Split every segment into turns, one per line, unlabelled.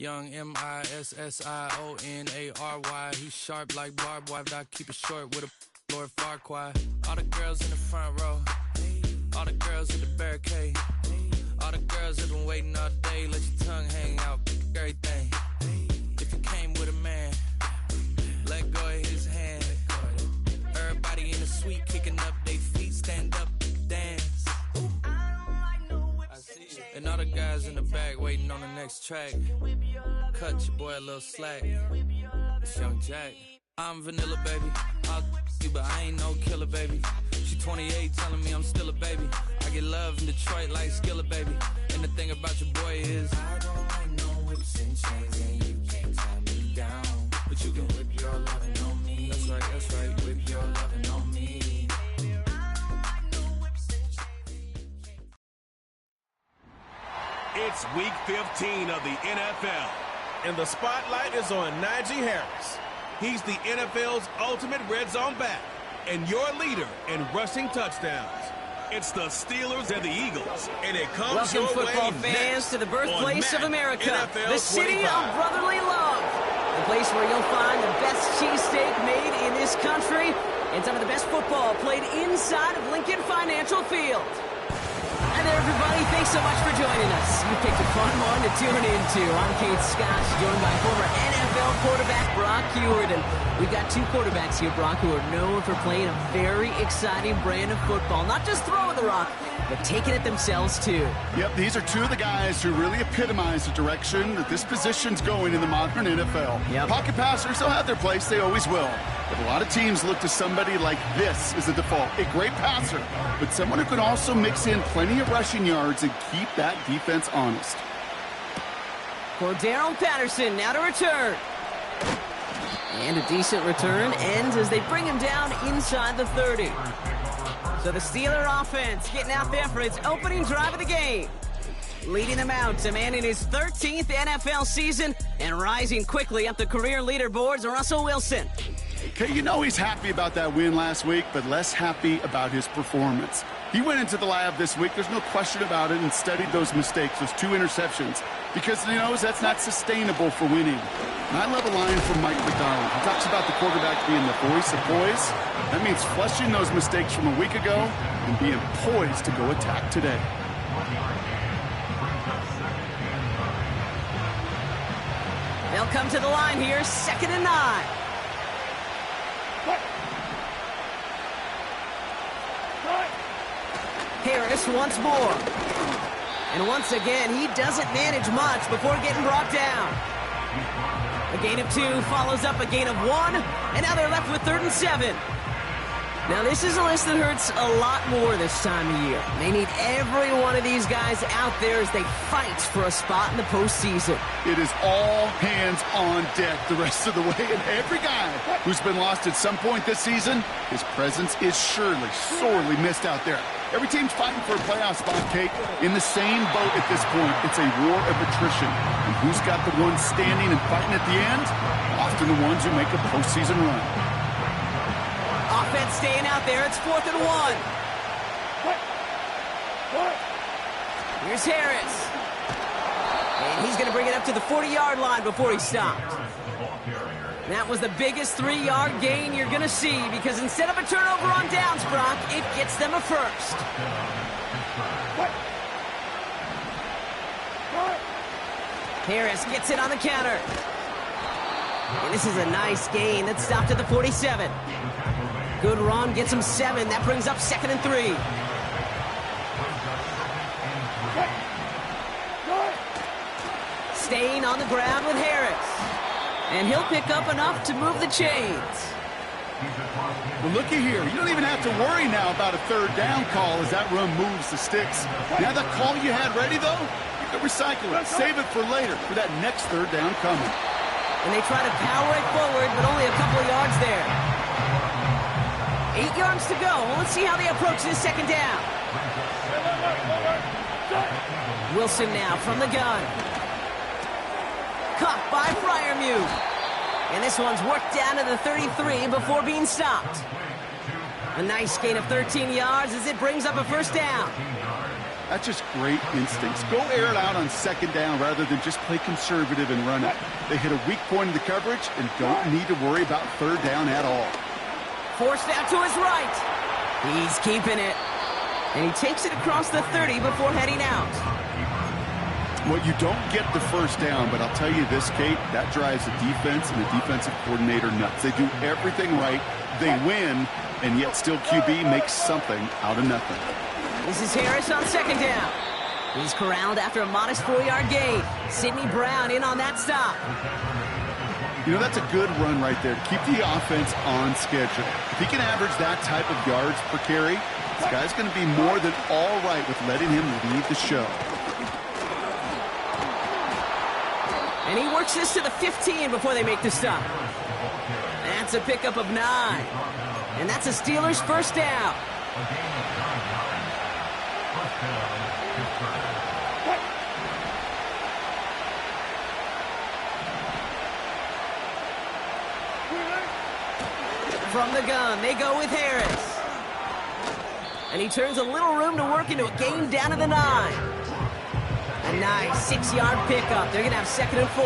Young MISSIONARY. He's sharp like barbed wire. I keep it short with a Lord Farquaad. All the girls in the front row. All the girls at the barricade. All the girls have been waiting all day. Let your tongue hang out. Everything. If you came with a man, let go of his hand. Everybody in the suite kicking up their feet. Stand up, dance. And all the guys in the back waiting on the next track. Cut your boy a little slack. It's Young Jack. I'm vanilla, baby. I'll you, but I ain't no killer, baby. She 28, telling me I'm still a baby. I get love in Detroit like Skillet, baby. And the thing about your boy is I don't like no whips and chains, and you can't tie me down. But you can whip your lovin' on me. That's right, whip your lovin' on me.
It's week 15 of the NFL. And the spotlight is on Najee Harris. He's the NFL's ultimate red zone back and your leader in rushing touchdowns. It's the Steelers and the Eagles, and it comes
Welcome,
your
football
way
fans,
next
to the birthplace of America,
NFL
the city
25.
of brotherly love, the place where you'll find the best cheesesteak made in this country and some of the best football played inside of Lincoln Financial Field. Hi there, everybody. Thanks so much for joining us. You picked a fun one to tune into. I'm Kate Scott, joined by former NFL quarterback Brock Huard. And we've got two quarterbacks here, Brock, who are known for playing a very exciting brand of football. Not just throwing the rock, but taking it themselves, too.
Yep, these are two of the guys who really epitomize the direction that this position's going in the modern NFL.
Yep.
Pocket passers, they'll have their place. They always will. But a lot of teams look to somebody like this as a default. A great passer, but someone who can also mix in plenty of rushing yards and keep that defense honest.
Cordarrelle Patterson now to return. And a decent return ends as they bring him down inside the 30. So the Steeler offense getting out there for its opening drive of the game. Leading them out, a man in his 13th NFL season and rising quickly up the career leaderboards, Russell Wilson.
Okay, you know he's happy about that win last week, but less happy about his performance. He went into the lab this week, there's no question about it, and studied those mistakes, those two interceptions, because he knows that's not sustainable for winning. And I love a line from Mike McDonald. He talks about the quarterback being the voice of poise. That means flushing those mistakes from a week ago and being poised to go attack today.
They'll come to the line here, 2nd and 9. Harris once more. And once again, he doesn't manage much before getting brought down. A gain of 2 follows up a gain of 1, and now they're left with 3rd and 7. Now, this is a list that hurts a lot more this time of year. They need every one of these guys out there as they fight for a spot in the postseason.
It is all hands on deck the rest of the way, and every guy who's been lost at some point this season, his presence is surely sorely missed out there. Every team's fighting for a playoff spot, Kate. In the same boat at this point, it's a war of attrition. And who's got the ones standing and fighting at the end? Often the ones who make a postseason run.
Offense staying out there. It's 4th and 1. Here's Harris. And he's going to bring it up to the 40-yard line before he stopped. That was the biggest 3-yard gain you're going to see because instead of a turnover on downs, Brock, it gets them a first. Harris gets it on the counter. And this is a nice gain. That stopped at the 47. Good run, gets him 7. That brings up 2nd and 3. Staying on the ground with Harris. And he'll pick up enough to move the chains.
Well, looky here. You don't even have to worry now about a 3rd down call as that run moves the sticks. Now that call you had ready, though, you can recycle it. Save it for later for that next 3rd down coming.
And they try to power it forward, but only a couple of yards there. 8 yards to go. Well, let's see how they approach this 2nd down. Wilson now from the gun. Caught by Freiermuth. And this one's worked down to the 33 before being stopped. A nice gain of 13 yards as it brings up a 1st down.
That's just great instincts. Go air it out on second down rather than just play conservative and run it. They hit a weak point in the coverage and don't need to worry about third down at all.
Forced out to his right. He's keeping it. And he takes it across the 30 before heading out.
Well, you don't get the first down, but I'll tell you this, Kate, that drives the defense and the defensive coordinator nuts. They do everything right. They win, and yet still QB makes something out of nothing.
This is Harris on second down. He's corralled after a modest 4-yard gain. Sidney Brown in on that stop.
You know, that's a good run right there to keep the offense on schedule. If he can average that type of yards per carry, this guy's going to be more than all right with letting him lead the show.
And he works this to the 15 before they make the stop. That's a pickup of 9. And that's a Steelers first down. From the gun, they go with Harris. And he turns a little room to work into a gain down to the 9. A nice 6-yard pickup. They're going to have second and 4.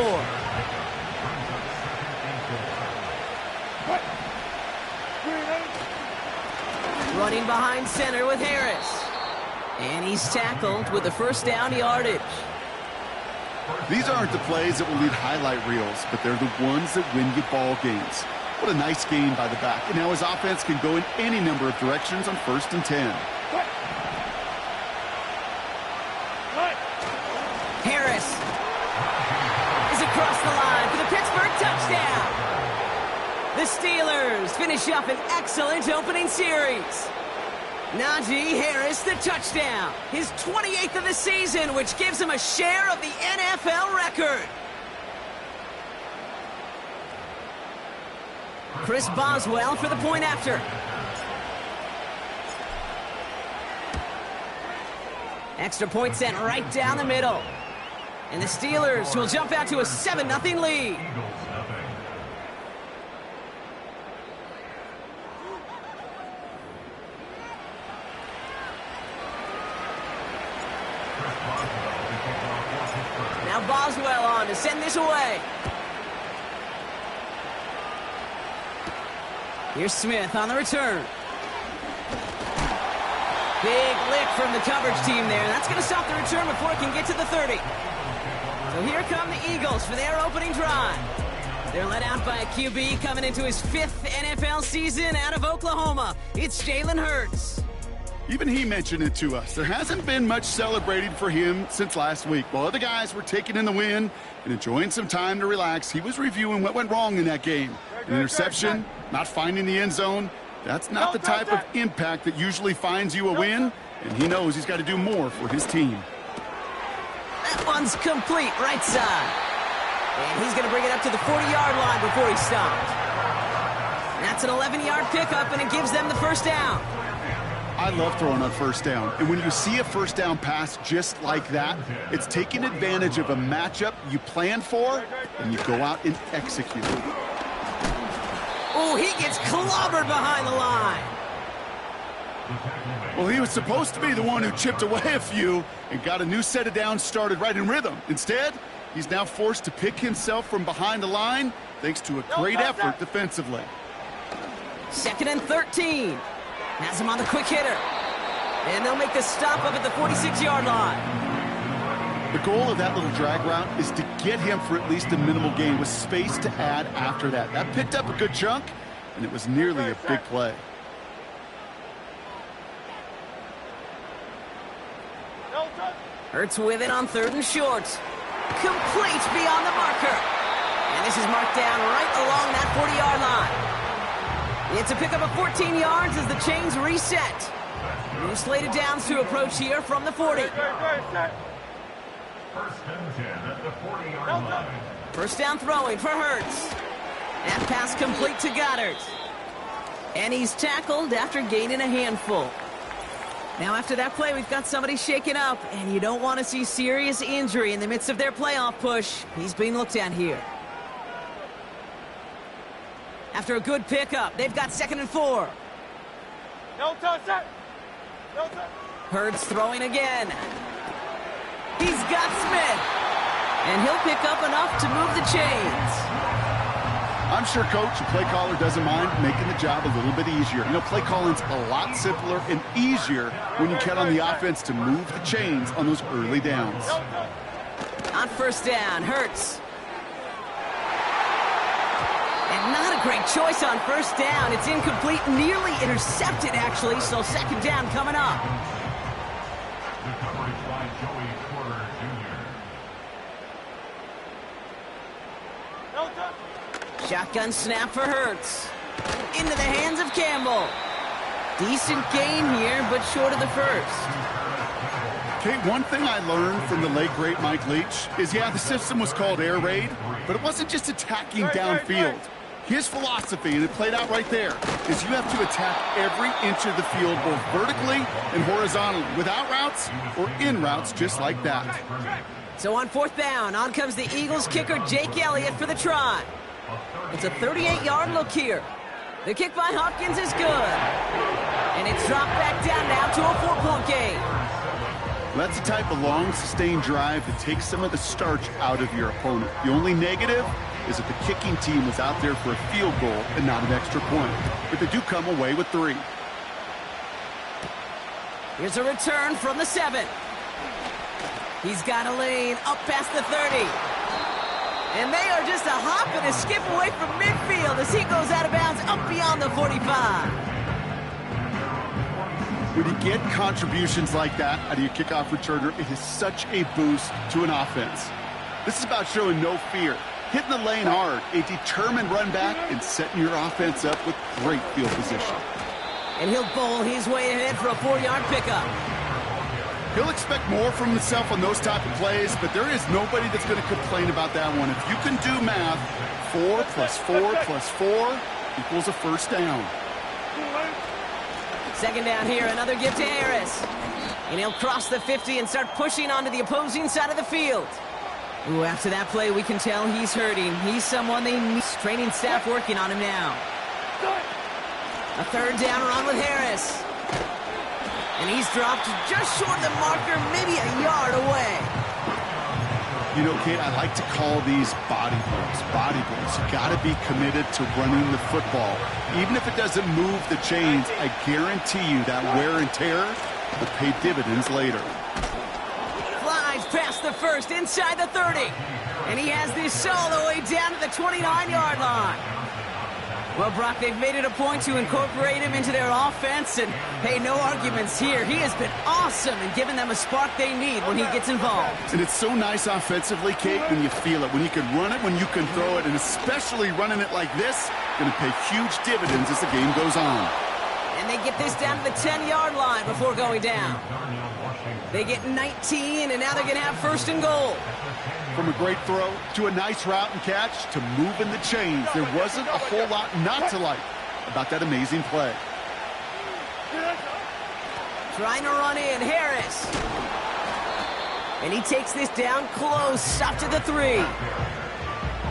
Running behind center with Harris. And he's tackled with the first down yardage.
These aren't the plays that will lead highlight reels, but they're the ones that win you ball games. What a nice game by the back. And now his offense can go in any number of directions on 1st and 10.
Harris is across the line for the Pittsburgh touchdown. The Steelers finish up an excellent opening series. Najee Harris, the touchdown. His 28th of the season, which gives him a share of the NFL record. Chris Boswell for the point after. Extra point sent right down the middle. And the Steelers will jump out to a 7-0 lead. Now Boswell on to send this away. Here's Smith on the return. Big lick from the coverage team there. That's going to stop the return before it can get to the 30. So here come the Eagles for their opening drive. They're led out by a QB coming into his 5th NFL season out of Oklahoma. It's Jalen Hurts.
Even he mentioned it to us. There hasn't been much celebrating for him since last week. While other guys were taking in the win and enjoying some time to relax, he was reviewing what went wrong in that game. An interception, not finding the end zone. That's not the type of impact that usually finds you a win, and he knows he's got to do more for his team.
That one's complete right side. And he's going to bring it up to the 40-yard line before he stopped. That's an 11-yard pickup, and it gives them the first down.
I love throwing on first down. And when you see a first down pass just like that, it's taking advantage of a matchup you planned for, and you go out and execute it.
Oh, he gets clobbered behind the line.
Well, he was supposed to be the one who chipped away a few and got a new set of downs started right in rhythm. Instead, he's now forced to pick himself from behind the line thanks to a great effort defensively.
2nd and 13. Has him on the quick hitter. And they'll make the stop up at the 46-yard line.
The goal of that little drag route is to get him for at least a minimal gain with space to add after that. That picked up a good chunk, and it was nearly a big play.
Hurts with it on 3rd and short. Complete beyond the marker. And this is marked down right along that 40-yard line. It's a pickup of 14 yards as the chains reset. New slated downs to approach here from the 40.
First and 10 at the 40-yard line.
First down throwing for Hurts. That pass complete to Goddard. And he's tackled after gaining a handful. Now after that play, we've got somebody shaken up, and you don't want to see serious injury in the midst of their playoff push. He's being looked at here. After a good pickup, they've got 2nd and 4.
No touch that. No touch.
Hurts throwing again. He's got Smith. And he'll pick up enough to move the chains.
I'm sure coach and play caller doesn't mind making the job a little bit easier. You know, play calling's a lot simpler and easier when you count on the offense to move the chains on those early downs.
On first down, Hurts. And not a great choice on first down. It's incomplete, nearly intercepted, actually, so second down coming up.
The coverage by Joey Porter Jr.
Shotgun snap for Hurts. Into the hands of Campbell. Decent gain here, but short of the first.
Okay, one thing I learned from the late, great Mike Leach is, yeah, the system was called air raid, but it wasn't just attacking downfield. His philosophy, and it played out right there, is you have to attack every inch of the field, both vertically and horizontally, without routes or in routes, just like that.
So on fourth down, on comes the Eagles kicker, Jake Elliott, for the try. It's a 38-yard look here. The kick by Hopkins is good. And it's dropped back down now to a 4-point game.
That's the type of long, sustained drive that takes some of the starch out of your opponent. The only negative is that the kicking team was out there for a field goal and not an extra point. But they do come away with 3.
Here's a return from the 7. He's got a lane up past the 30. And they are just a hop and a skip away from midfield as he goes out of bounds up beyond the 45.
When you get contributions like that out of your kickoff returner, it is such a boost to an offense. This is about showing no fear, hitting the lane hard, a determined run back, and setting your offense up with great field position.
And he'll bowl his way ahead for a 4-yard pickup.
He'll expect more from himself on those type of plays, but there is nobody that's going to complain about that one. If you can do math, 4 plus 4 plus 4 equals a first down.
Second down here, another give to Harris. And he'll cross the 50 and start pushing onto the opposing side of the field. Ooh, after that play, we can tell he's hurting. He's someone they need. Training staff working on him now. A third down run with Harris. And he's dropped just short of the marker, maybe a yard away.
You know, Kate, I like to call these body blows. Body blows. You got to be committed to running the football. Even if it doesn't move the chains, I guarantee you that wear and tear will pay dividends later.
Flies past the first, inside the 30. And he has this all the way down to the 29-yard line. Well, Brock, they've made it a point to incorporate him into their offense, and, hey, no arguments here. He has been awesome in giving them a spark they need when he gets involved.
And it's so nice offensively, Kate, when you feel it, when you can run it, when you can throw it, and especially running it like this, going to pay huge dividends as the game goes on.
And they get this down to the 10-yard line before going down. They get 19, and now they're going to have first and goal.
From a great throw to a nice route and catch to moving the chains, there wasn't a whole lot not to like about that amazing play.
Trying to run in, Harris. And he takes this down close, up to the 3.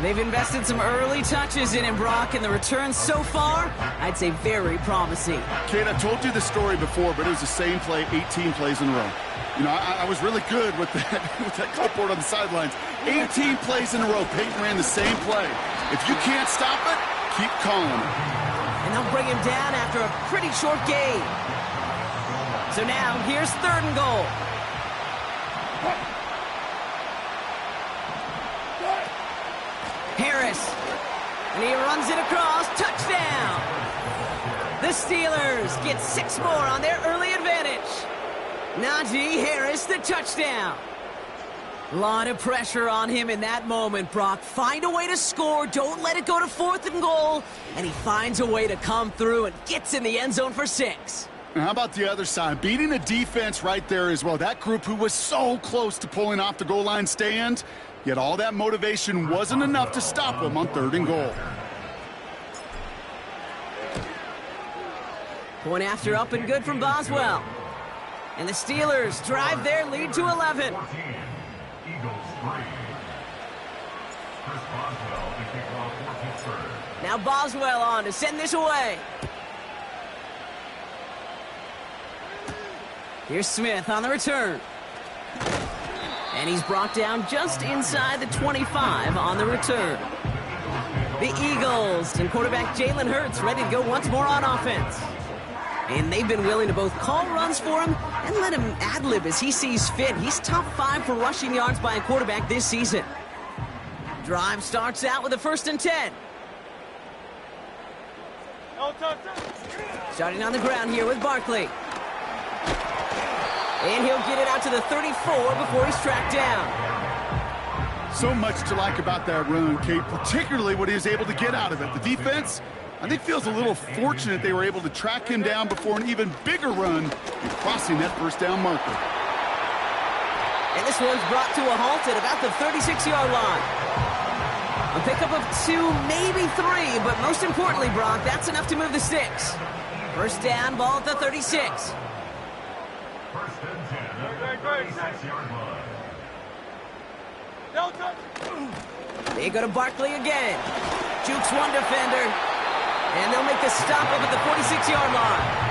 They've invested some early touches in him, Brock, and the returns so far, I'd say very promising.
Kate, I told you the story before, but it was the same play 18 plays in a row. You know, I was really good with that clipboard on the sidelines. 18 plays in a row. Peyton ran the same play. If you can't stop it, keep calling it.
And they'll bring him down after a pretty short gain. So now, here's third and goal. Harris. And he runs it across. Touchdown. The Steelers get 6 more on their early advantage. Najee Harris, the touchdown. A lot of pressure on him in that moment, Brock. Find a way to score. Don't let it go to 4th and goal. And he finds a way to come through and gets in the end zone for 6.
And how about the other side? Beating the defense right there as well. That group who was so close to pulling off the goal line stand, yet all that motivation wasn't enough to stop them on 3rd and goal.
Point after up and good from Boswell. And the Steelers drive their lead to 11.
14, Eagles 3. Chris Boswell to kick off for Pittsburgh.
Now Boswell on to send this away. Here's Smith on the return. And he's brought down just inside the 25 on the return. The Eagles and quarterback Jalen Hurts ready to go once more on offense. And they've been willing to both call runs for him and let him ad-lib as he sees fit. He's top 5 for rushing yards by a quarterback this season. Drive starts out with a 1st and 10. Starting on the ground here with Barkley. And he'll get it out to the 34 before he's tracked down.
So much to like about that run, Kate, particularly what he was able to get out of it. The defense, I think, feels a little fortunate they were able to track him down before an even bigger run and crossing that 1st down marker.
And this one's brought to a halt at about the 36-yard line. A pickup of 2, maybe 3, but most importantly, Brock, that's enough to move the sticks. 1st down, ball at the 36.
1st and 10 at the 36-yard line.
They go to Barkley again. Jukes one defender. And they'll make the stop up at the 46-yard line.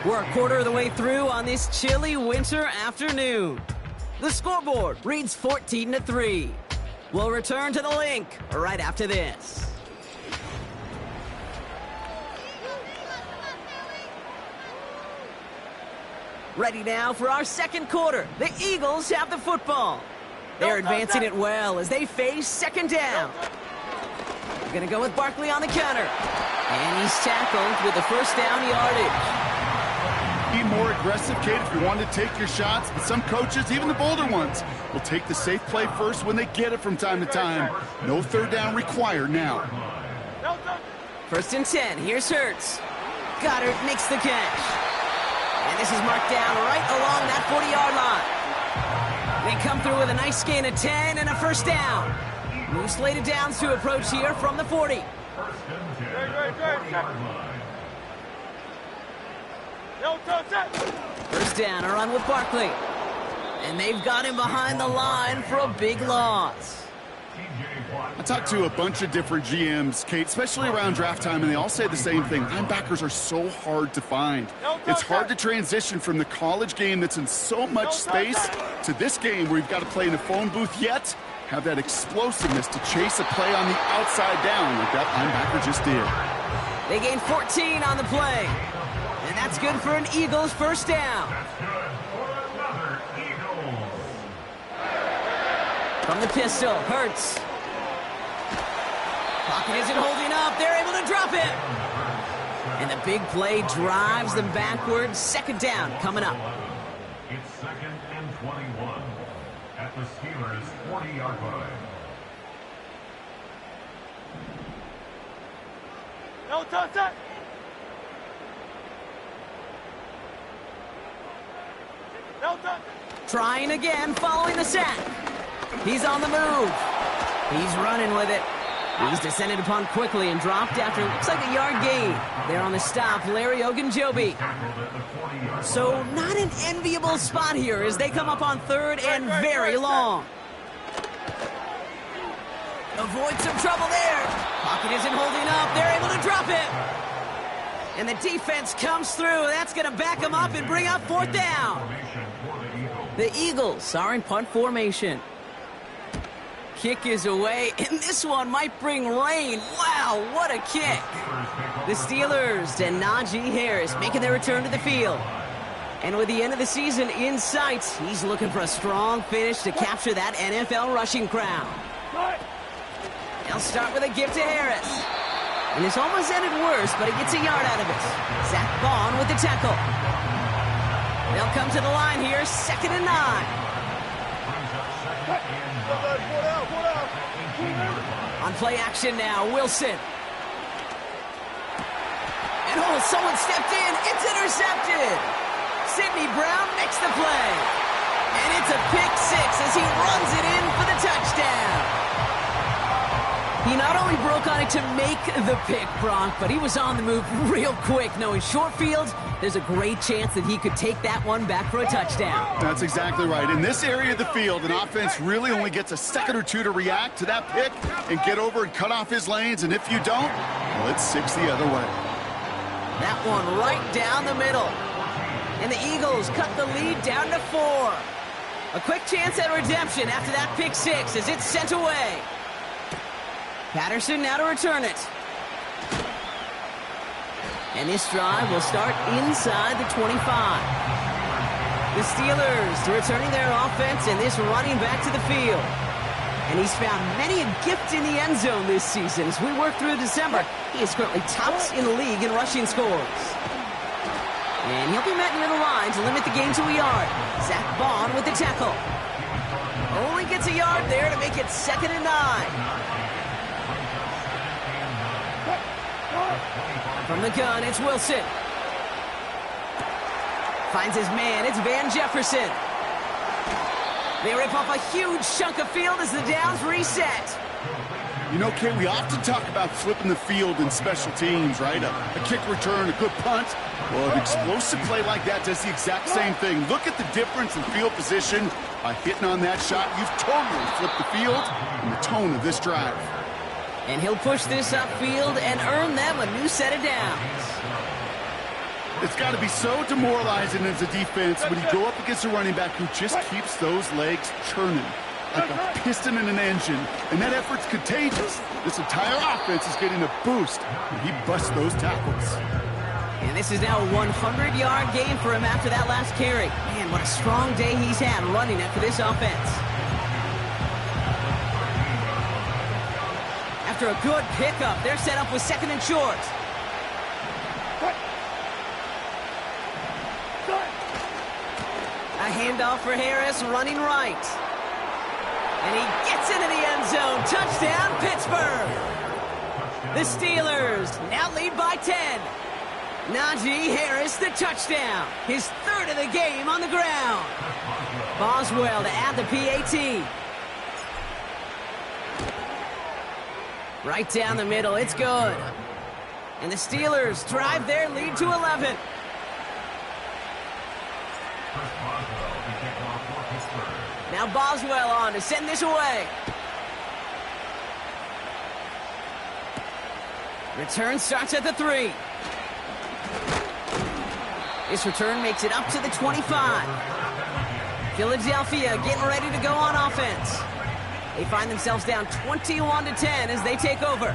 We're a quarter of the way through on this chilly winter afternoon. The scoreboard reads 14-3. We'll return to the link right after this. Ready now for our 2nd quarter. The Eagles have the football. They're advancing it well as they face 2nd down. They're going to go with Barkley on the counter. And he's tackled with the 1st down yardage.
Be more aggressive, Kate, if you want to take your shots. But some coaches, even the bolder ones, will take the safe play first when they get it from time to time. No 3rd down required now.
1st and 10. Here's Hurts. Goddard makes the catch. And this is marked down right along that 40-yard line. They come through with a nice gain of 10 and a 1st down. Move slated downs to approach here from the 40.
1st and 10 at the 40-yard line.
1st down, a run with Barkley. And they've got him behind the line for a big loss.
I talked to a bunch of different GMs, Kate, especially around draft time, and they all say the same thing. Linebackers are so hard to find. It's hard to transition from the college game that's in so much space to this game where you've got to play in a phone booth, yet have that explosiveness to chase a play on the outside down like that linebacker just did.
They gain 14 on the play. And that's good for an Eagles 1st down.
That's good for another Eagles.
From the pistol, Hurts. Pocket isn't holding up. They're able to drop it. And the big play drives them backwards. 2nd down coming up.
It's 2nd and 21 at the Steelers' 40-yard line.
No touch.
Trying again, following the sack. He's on the move. He's running with it. He's descended upon quickly and dropped after, looks like a yard gain. There on the stop, Larry Ogunjobi. So not an enviable spot here as they come up on 3rd and very long. Avoid some trouble there. Pocket isn't holding up. They're able to drop it. And the defense comes through. That's going to back them up and bring up 4th down. The Eagles are in punt formation. Kick is away, and this one might bring rain. Wow, what a kick. The Steelers and Najee Harris making their return to the field. And with the end of the season in sight, he's looking for a strong finish to capture that NFL rushing crown. They'll start with a gift to Harris. And it's almost ended worse, but he gets a yard out of it. Zach Bond with the tackle. They'll come to the line here, 2nd and 9. On play action now, Wilson. And someone stepped in. It's intercepted. Sidney Brown makes the play. And it's a pick 6 as he runs it in for the touchdown. He not only broke on it to make the pick, Brock, but he was on the move real quick, knowing short field, there's a great chance that he could take that one back for a touchdown.
That's exactly right. In this area of the field, an offense really only gets a second or two to react to that pick and get over and cut off his lanes. And if you don't, Well, it's 6 the other way.
That one right down the middle. And the Eagles cut the lead down to 4. A quick chance at redemption after that pick 6 as it's sent away. Patterson now to return it. And this drive will start inside the 25. The Steelers returning their offense and this running back to the field. And he's found many a gift in the end zone this season. As we work through December, he is currently tops in the league in rushing scores. And he'll be met near the line to limit the game to a yard. Zach Bond with the tackle. Only gets a yard there to make it 2nd and 9. From the gun, it's Wilson. Finds his man, it's Van Jefferson. They rip off a huge chunk of field as the downs reset.
You know, Kate, we often talk about flipping the field in special teams, right? A kick return, a good punt. Well, an explosive play like that does the exact same thing. Look at the difference in field position. By hitting on that shot, you've totally flipped the field and the tone of this drive.
And he'll push this upfield and earn them a new set of downs.
It's got to be so demoralizing as a defense when you go up against a running back who just keeps those legs churning like a piston in an engine, and that effort's contagious. This entire offense is getting a boost when he busts those tackles.
And this is now a 100-yard game for him after that last carry. Man, what a strong day he's had running it for this offense. After a good pickup, they're set up with 2nd and short. A handoff for Harris, running right. And he gets into the end zone. Touchdown, Pittsburgh. The Steelers now lead by 10. Najee Harris, the touchdown. His 3rd of the game on the ground. Boswell to add the PAT. Right down the middle, it's good. And the Steelers drive their lead to 11. Now Boswell on to send this away. Return starts at the 3. This return makes it up to the 25. Philadelphia getting ready to go on offense. They find themselves down 21-10 as they take over.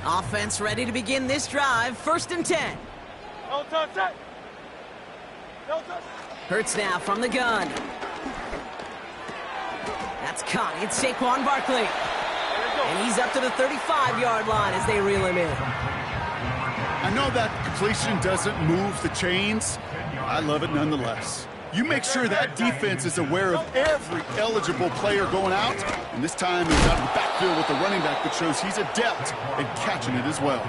Offense ready to begin this drive. 1st and 10.
No touch that. No touch.
Hurts now from the gun. That's caught. It's Saquon Barkley. And he's up to the 35-yard line as they reel him in.
I know that completion doesn't move the chains. I love it nonetheless. You make sure that defense is aware of every eligible player going out. And this time he's out of the backfield with the running back that shows he's adept at catching it as well.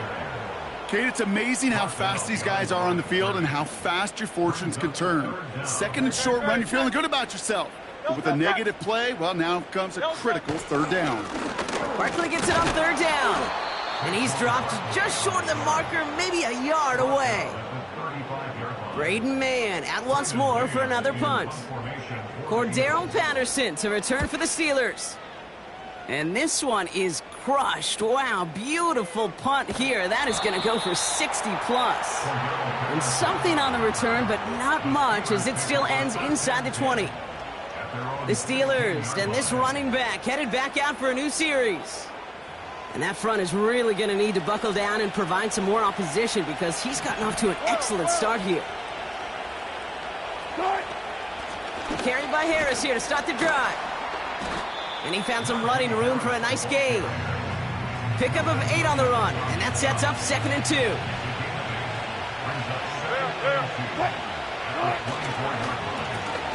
Kate, it's amazing how fast these guys are on the field and how fast your fortunes can turn. 2nd and short run, you're feeling good about yourself. But with a negative play, well, now comes a critical 3rd down.
Barkley gets it on 3rd down. And he's dropped just short of the marker, maybe a yard away. Braden Mann out once more for another punt. Cordarrelle Patterson to return for the Steelers. And this one is crushed. Wow, beautiful punt here. That is going to go for 60 plus. And something on the return, but not much as it still ends inside the 20. The Steelers and this running back headed back out for a new series. And that front is really going to need to buckle down and provide some more opposition because he's gotten off to an excellent start here. Carried by Harris here to start the drive. And he found some running room for a nice gain. Pickup of 8 on the run, and that sets up 2nd and 2.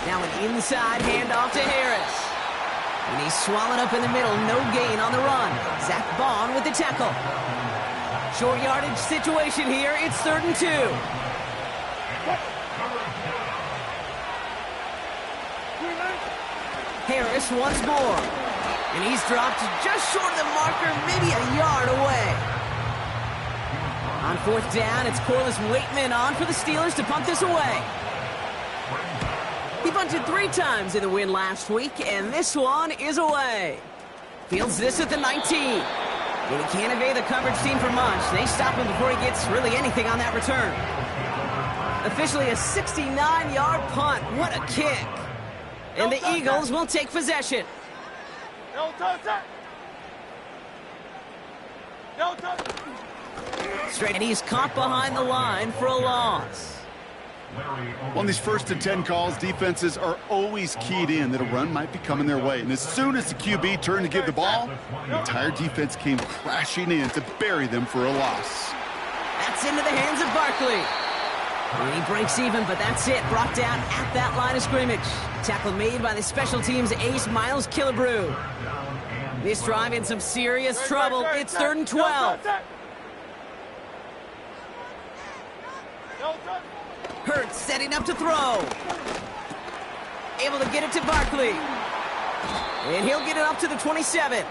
Now an inside handoff to Harris. And he's swallowed up in the middle, no gain on the run. Zach Bond with the tackle. Short yardage situation here, it's 3rd and 2. Harris once more. And he's dropped just short of the marker, maybe a yard away. On 4th down, it's Corliss Waitman on for the Steelers to punt this away. He punted 3 times in the win last week, and this one is away. Fields this at the 19. And he can't evade the coverage team for much. They stop him before he gets really anything on that return. Officially a 69-yard punt. What a kick. And the Eagles will take possession.
No touch that. No touch.
Straight, and he's caught behind the line for a loss.
On these 1st and 10 calls, defenses are always keyed in that a run might be coming their way. And as soon as the QB turned to give the ball, the entire defense came crashing in to bury them for a loss.
That's into the hands of Barkley. And he breaks even, but that's it. Brought down at that line of scrimmage. Tackle made by the special teams ace, Miles Killebrew. This drive in some serious trouble. It's 3rd and 12. Hurts setting up to throw. Able to get it to Barkley. And he'll get it up to the 27.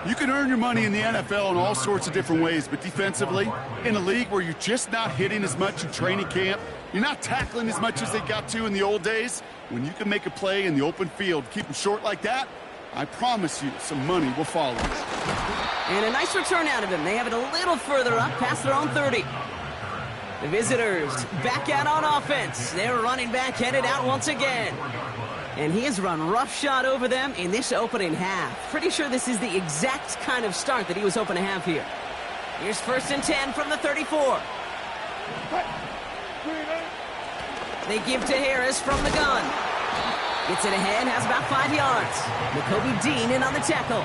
You can earn your money in the NFL in all sorts of different ways, but defensively, in a league where you're just not hitting as much in training camp, you're not tackling as much as they got to in the old days, when you can make a play in the open field, keep them short like that, I promise you some money will follow.
And a nice return out of him. They have it a little further up past their own 30. The visitors back out on offense. Their running back headed out once again. And he has run roughshod over them in this opening half. Pretty sure this is the exact kind of start that he was hoping to have here. Here's 1st and 10 from the 34. They give to Harris from the gun. Gets it ahead, has about 5 yards. Nakobe Dean in on the tackle.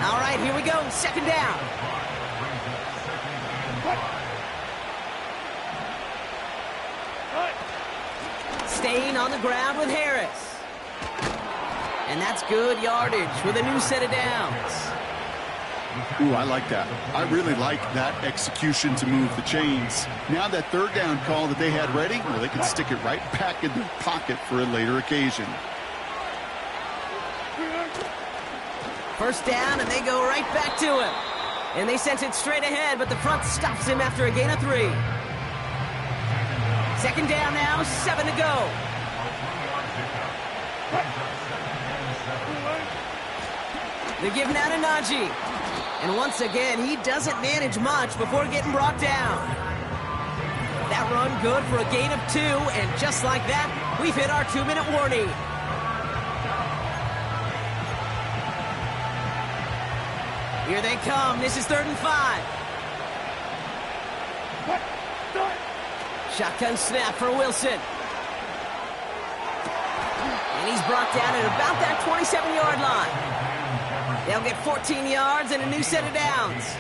All right, here we go. 2nd down. Staying on the ground with Harris. And that's good yardage with a new set of downs.
Ooh, I like that. I really like that execution to move the chains. Now that 3rd down call that they had ready, well, they can stick it right back in their pocket for a later occasion.
1st down, and they go right back to him. And they sent it straight ahead, but the front stops him after a gain of 3. 2nd down now, 7 to go. They're giving out to Najee. And once again, he doesn't manage much before getting brought down. That run good for a gain of 2, and just like that, we've hit our 2-minute warning. Here they come. This is 3rd and 5. Shotgun snap for Wilson. And he's brought down at about that 27-yard line. They'll get 14 yards and a new set of downs.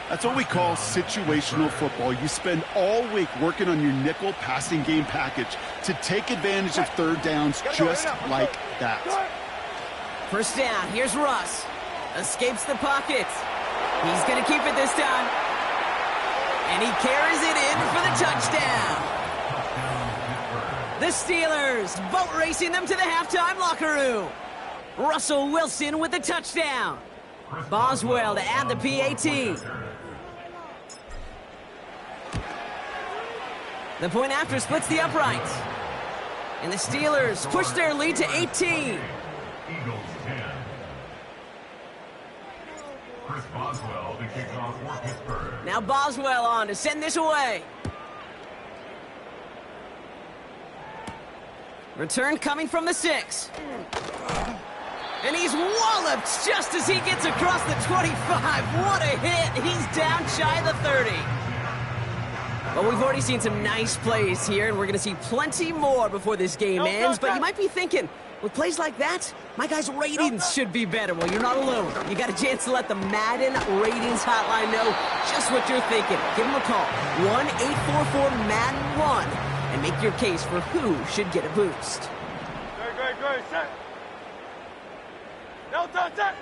That's what we call situational football. You spend all week working on your nickel passing game package to take advantage of 3rd downs just like that.
1st down. Here's Russ. Escapes the pocket. He's going to keep it this time. And he carries it in for the touchdown. The Steelers boat racing them to the halftime locker room. Russell Wilson with the touchdown. Boswell to add the PAT. The point after splits the uprights. And the Steelers push their lead to 18.
Eagles 10. Chris Boswell to kick off for Pittsburgh.
Now Boswell on to send this away. Return coming from the 6. And he's walloped just as he gets across the 25. What a hit. He's down shy of the 30. Well, we've already seen some nice plays here, and we're going to see plenty more before this game ends. But you might be thinking, with plays like that, my guys' ratings should be better. Well, you're not alone. You got a chance to let the Madden Ratings Hotline know just what you're thinking. Give them a call, 1-844-MADDEN-1, and make your case for who should get a boost.
Great, set. No touch, set.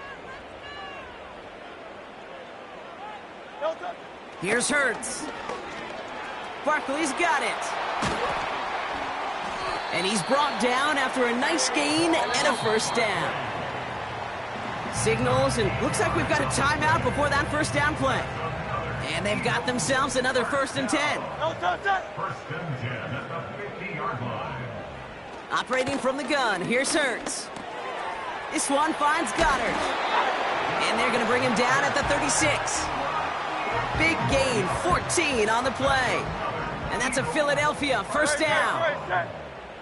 No touch.
Here's Hurts. Barkley's got it. And he's brought down after a nice gain and a 1st down. Signals, and looks like we've got a timeout before that 1st down play. And they've got themselves another 1st and 10.
No touch, set.
1st and 10 at the 50-yard line.
Operating from the gun, here's Hurts. This one finds Goddard. And they're going to bring him down at the 36. Big gain, 14 on the play. And that's a Philadelphia first down.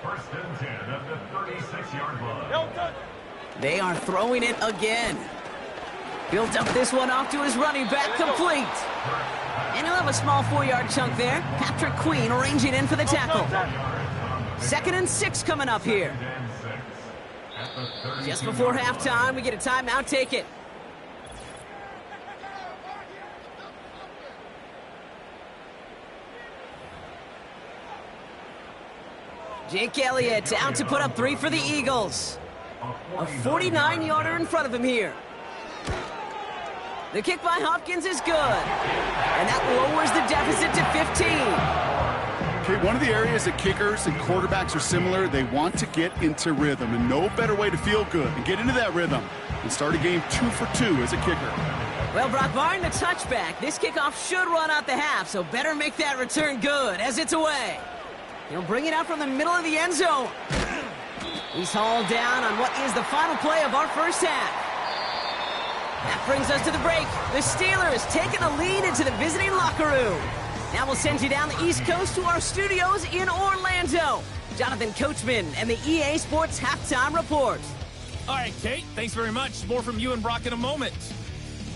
First and 10 at the 36-yard line.
They are throwing it again. Built up this one off to his running back, complete. And he'll have a small 4-yard chunk there. Patrick Queen arranging in for the tackle. 2nd and 6 coming up here. Just before halftime, we get a timeout. Take it. Jake Elliott out to put up 3 for the Eagles. A 49-yarder in front of him here. The kick by Hopkins is good. And that lowers the deficit to 15.
Okay, one of the areas that kickers and quarterbacks are similar, they want to get into rhythm. And no better way to feel good and get into that rhythm and start a game 2 for 2 as a kicker.
Well, Brock, barring the touchback, this kickoff should run out the half, so better make that return good as it's away. He'll bring it out from the middle of the end zone. He's hauled down on what is the final play of our first half. That brings us to the break. The Steelers taking a lead into the visiting locker room. Now we'll send you down the East Coast to our studios in Orlando. Jonathan Coachman and the EA Sports Halftime Report.
All right, Kate, thanks very much. More from you and Brock in a moment.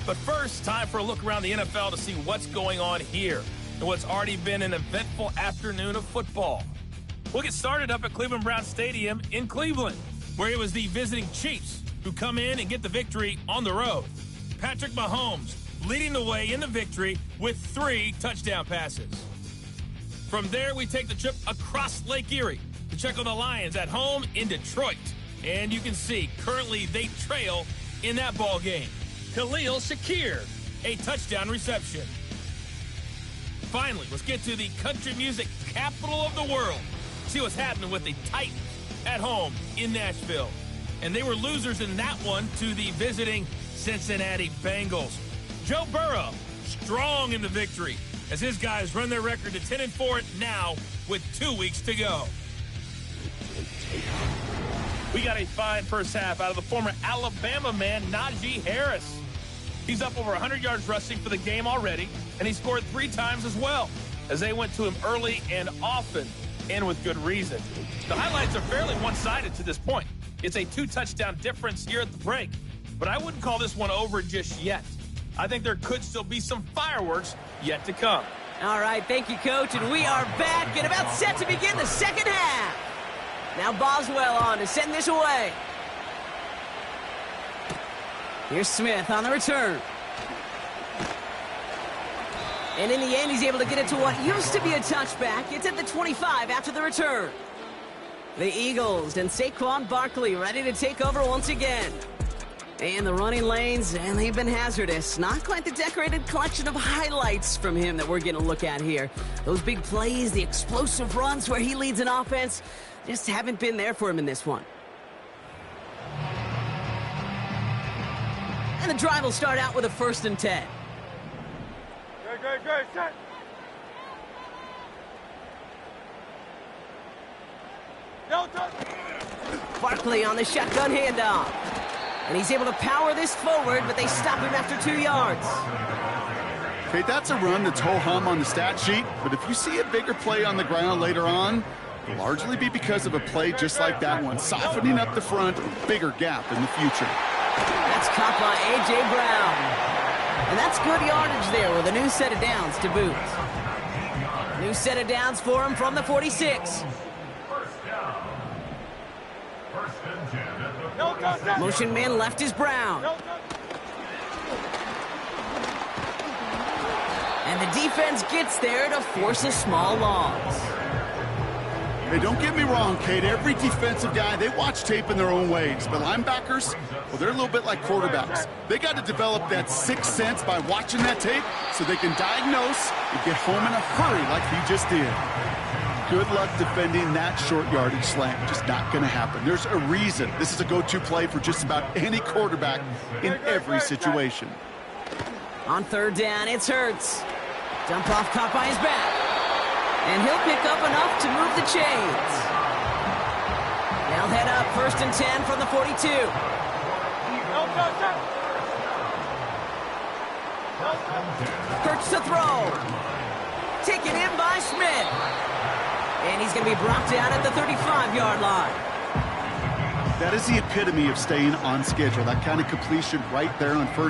But first, time for a look around the NFL to see what's going on here and what's already been an eventful afternoon of football. We'll get started up at Cleveland Browns Stadium in Cleveland, where it was the visiting Chiefs who come in and get the victory on the road. Patrick Mahomes leading the way in the victory with 3 touchdown passes. From there, we take the trip across Lake Erie to check on the Lions at home in Detroit. And you can see, currently they trail in that ball game. Khalil Shakir, a touchdown reception. Finally, let's get to the country music capital of the world. See what's happening with the Titans at home in Nashville. And they were losers in that one to the visiting Cincinnati Bengals. Joe Burrow, strong in the victory as his guys run their record to 10-4 now with 2 weeks to go. We got a fine first half out of the former Alabama man, Najee Harris. He's up over 100 yards rushing for the game already, and he scored 3 times as well, as they went to him early and often, and with good reason. The highlights are fairly one-sided to this point. It's a 2-touchdown difference here at the break, but I wouldn't call this one over just yet. I think there could still be some fireworks yet to come.
All right, thank you, Coach, and we are back and about set to begin the second half. Now Boswell on to send this away. Here's Smith on the return. And in the end, he's able to get it to what used to be a touchback. It's at the 25 after the return. The Eagles and Saquon Barkley ready to take over once again. And the running lanes, and they've been hazardous. Not quite the decorated collection of highlights from him that we're going to look at here. Those big plays, the explosive runs where he leads an offense, just haven't been there for him in this one. And the drive will start out with a 1st and 10.
Good, set.
Barkley on the shotgun handoff. And he's able to power this forward, but they stop him after 2 yards.
Okay, that's a run that's ho-hum on the stat sheet, but if you see a bigger play on the ground later on, it'll largely be because of a play just like that one, softening up the front, a bigger gap in the future.
That's caught by A.J. Brown. And that's good yardage there with a new set of downs to boot. New set of downs for him from the 46. Motion man left is Brown. And the defense gets there to force a small loss.
Hey, don't get me wrong, Kate. Every defensive guy, they watch tape in their own ways. But linebackers, well, they're a little bit like quarterbacks. They got to develop that sixth sense by watching that tape so they can diagnose and get home in a hurry like he just did. Good luck defending that short yardage slant. Just not going to happen. There's a reason this is a go-to play for just about any quarterback in every situation.
On 3rd down, it's Hurts. Dump off caught by his back. And he'll pick up enough to move the chains. They'll head up 1st and 10 from the 42. Hurts to throw. Taken in by Smith. And he's going to be brought down at the 35-yard line.
That is the epitome of staying on schedule. That kind of completion right there on first.